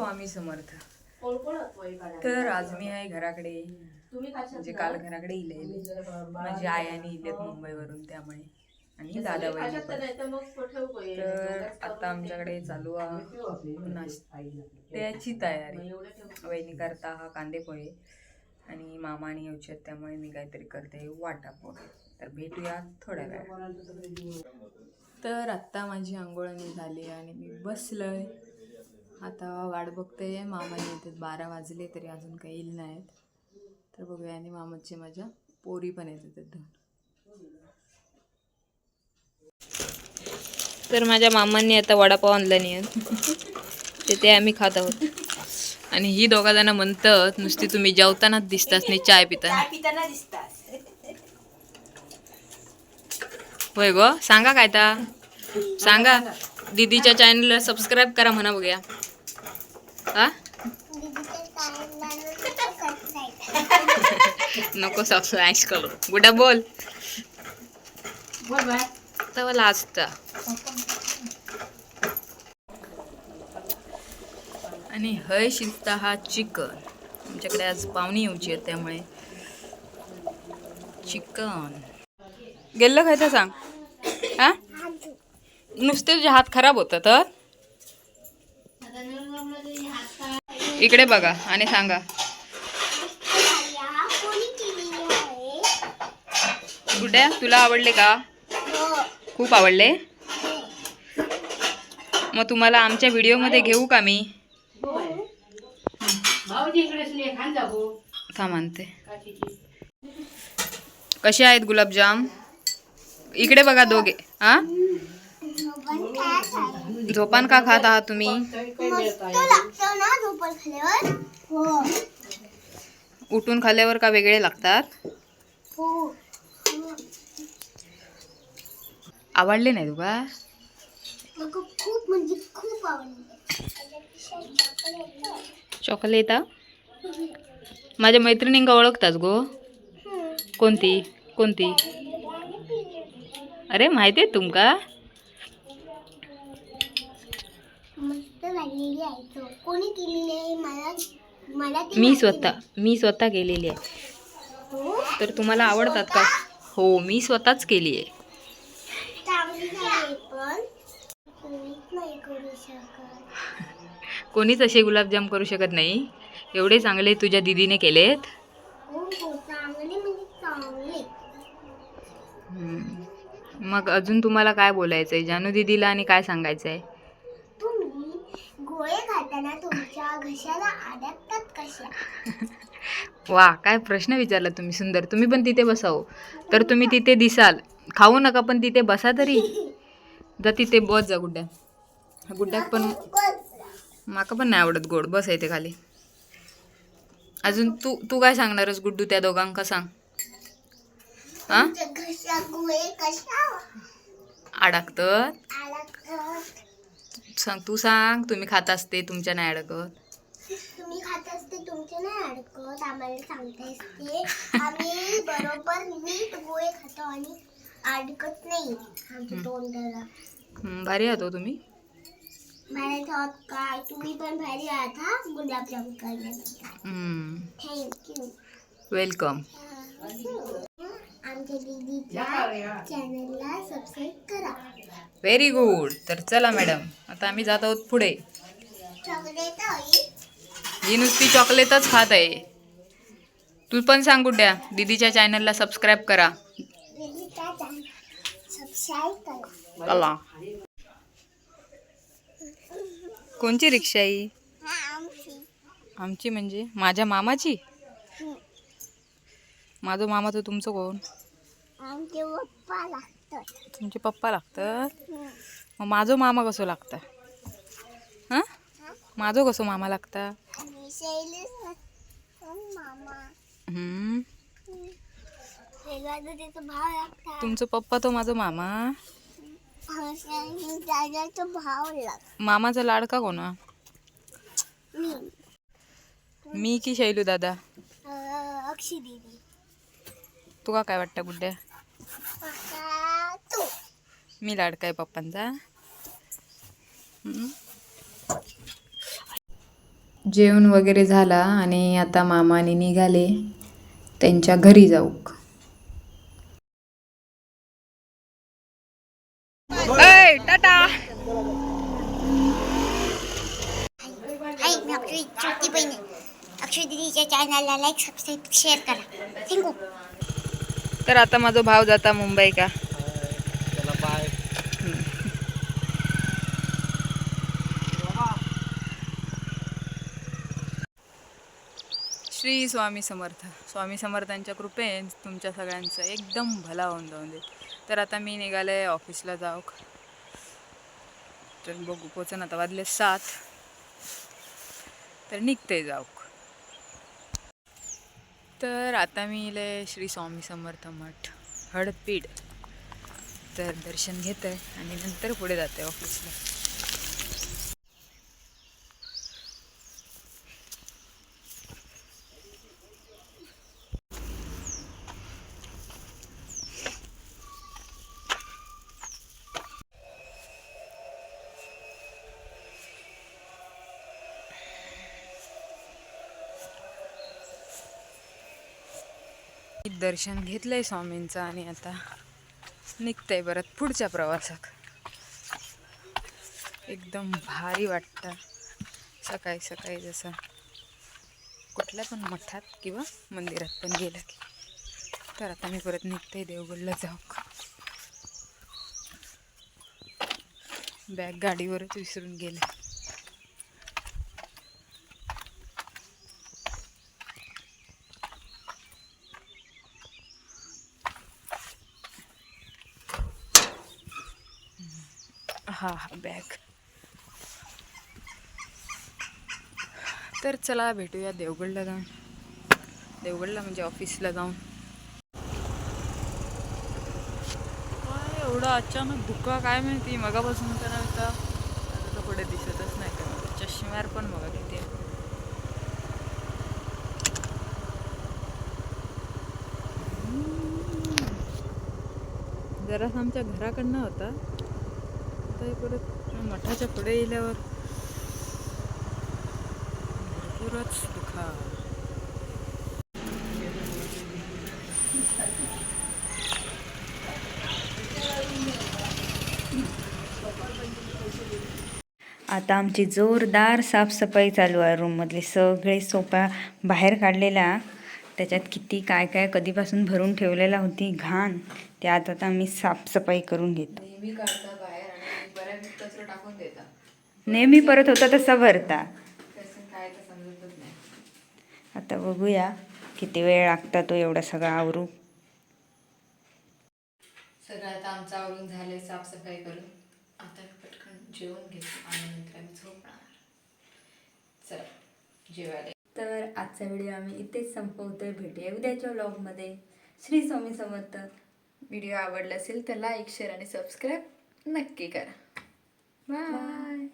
स्वामी समर्थ. तर आज मी आहे घराकडे, म्हणजे काल घराकडे इले माझी आई आणि इलेत मुंबईवरून, त्यामुळे आणि दादा वहिनी पण. तर आता आमच्याकडे चालू आहे नाश्त्याची तयारी. वहिनी करता हा कांदे पोहे आणि मामा आणि येऊचे, त्यामुळे मी काहीतरी करते वाटा पोहे. तर भेटूया थोड्या वेळा. तर आत्ता माझी आंघोळणी झाली आणि मी बसलोय आता वाट बघते. मामाने येते, 12 वाजले तरी अजून काही येईल नाहीत. तर बघूया. आणि मामाची माझ्या पोरी पण येतात दोन. तर माझ्या मामांनी आता वडापाव आणला नाही ते आम्ही खात आहोत. आणि ही दोघा जण म्हणतात नुसती तुम्ही जेवतानाच दिसताच नाही चाय पिताना दिसतात. होय गो, सांगा काय ता सांगा. दीदीच्या चॅनलला सबस्क्राईब करा म्हणा. बघूया हा नको सबस्क्राईब करू. गुडा बोल तर लाजता. आणि हय शिजता हा चिकन. आमच्याकडे आज पाहुणी येऊची आहे, त्यामुळे चिकन गेलं खायचं सांग. हा नुसते तुझे हात खराब होतात तर इकडे बघा आणि सांगा. गुड्या तुला आवडले का? खूप आवडले. मग तुम्हाला आमच्या व्हिडिओमध्ये घेऊ का मी? थांब आणते. कसे आहेत गुलाबजाम? इकडे बघा दोघे. हा झोपान का खात आहात तुम्ही? उठून खाल्ल्यावर का वेगळे लागतात? आवडले नाही तुका? खूप म्हणजे खूप आवडले. चॉकलेट माझ्या मैत्रिणींका ओळखतास गो? कोणती कोणती? अरे माहिती आहे तुमका? मस्त लागलेली आहे. कोणी केलेली आहे? मला मी स्वतः केलेली आहे. तर तुम्हाला आवडतात का? हो, मी स्वतःच केली आहे. कोणीच असे गुलाबजाम करू शकत नाही. एवढे चांगले तुझ्या दीदीने केलेत. मग अजून तुम्हाला काय बोलायचंय जानू दीदीला आणि काय सांगायचंय? तुम्ही गोळे खाताना तुमच्या घशाला अडकतात कशा? वा, काय प्रश्न विचारला तुम्ही. सुंदर. तुम्ही पण तिथे बसाव. तर तुम्ही तिथे दिसाल. खाऊ नका पण तिथे बसा तरी. जा तिथे बस जा गुड्ड्या. गुड्ड्यात पण माका पण नाही आवडत गोड. बस येते खाली. अजून तू काय सांगणारच गुड्डू त्या दोघांका सांग. हा अडकतात. सांग तू सांग. तुम्ही खात असते तुमच्या नाही अडकत. तुम्ही खात असते तुमचे नाही अडकत. आम्हाला सांगता असते. आम्ही बरोबर नीट गोळे खातो आणि अडकत नाही आमच्या तोंडाला. भारी आहात तुम्ही. भारी आहात काय? तुम्ही पण भारी आहात हा गुलाबजाम करण्यासाठी. थँक्यू. वेलकम. आमच्या दीदीच्या चॅनलला सबस्क्राईब करा. Very good. तर चला मॅडम, आता आम्ही जात आहोत पुढे. चॉकलेट ही नुसती चॉकलेटच खात आहे. तू पण सांग गुड्ड्या, दीदीच्या चॅनलला सबस्क्राईब करा. चला. कोणची रिक्षा आहे? आमची म्हणजे माझ्या मामाची. माझा मामा तर तुमचं कोण? आमचे पप्पा लागतात. तुमचे पप्पा लागतात. मग माझो मामा कसो लागता? हा माझो कसो मामा लागता? तुमचं पप्पा तो माझा मामा. मामाचा लाडका कोणा? मी की शैलू दादा? अक्षी दीदी. तुका काय वाटतं गुड्ड्या? तू. मी लाडका आहे पप्पांचा. जेवण वगैरे झाला आणि आता मामाने निघाले त्यांच्या घरी जाऊक. टाटा. हाय, मी अक्षय छोटी बहीण आहे. अक्षय दीदीच्या चॅनलला लाईक सबस्क्राईब शेअर करा. थँक्यू. तर आता माझा भाव जाता मुंबई का. श्री स्वामी समर्थ. स्वामी समर्थांच्या कृपेने तुमच्या सगळ्यांचं एकदम भला होऊन जाऊन दे. तर आता मी निघाले ऑफिसला जाऊक. तर बघू पोचन आता वाजले 7. तर निघते जाऊक. तर आता मी इले श्री स्वामी समर्थ मठ हडपीड. तर दर्शन घेते आणि नंतर पुढे जाते ऑफिसला. दर्शन घेतलंय स्वामींचं आणि आता निघतंय परत पुढच्या प्रवासाक. एकदम भारी वाटतं सकाळी सकाळी जसं कुठल्या पण मठात किंवा मंदिरात पण गेलं की. तर आता मी परत निघते देवगडला जाऊक. बॅग गाडीवरच विसरून गेले. हा बॅग. तर चला भेटूया देवगडला जाऊन. देवगडला म्हणजे ऑफिसला जाऊन. एवढं अचानक धुका काय माहिती. मगापासून तर नव्हता आता तर पुढे दिसतच नाही का. चष्म्यावर पण बघा किती आहे. जरास आमच्या घराकडनं होता आता परत मठाच्या पुढे येल्यावर भरपूरच दुखा. आता आमची जोरदार साफसफाई चालू आहे. रूममधले सगळे सोफा बाहेर काढलेला. त्याच्यात किती काय काय कधीपासून भरून ठेवलेला होती घाण. त्यात आता आम्ही साफसफाई करून घेतो. नेहमी काढता बाहेर आणि बऱ्यापैकी कचरा टाकून देता. नेहमी परत होता तसा भरता. काय तर समजतच नाही. आता बघूया किती वेळ लागता तो एवढा सगळा आवरू. सगळं आता आमचं आवरून झालंय साफसफाई करून. आता पटकन जेवण घेतो आणि नंतर आम्ही झोपणार. चला जेवायला. तर आजचा व्हिडिओ आम्ही इथेच संपवतोय. भेटूया उद्याच्या व्लॉगमध्ये. श्री स्वामी समर्थ. व्हिडिओ आवडला असेल तर लाईक शेअर आणि सबस्क्राईब नक्की करा. बाय.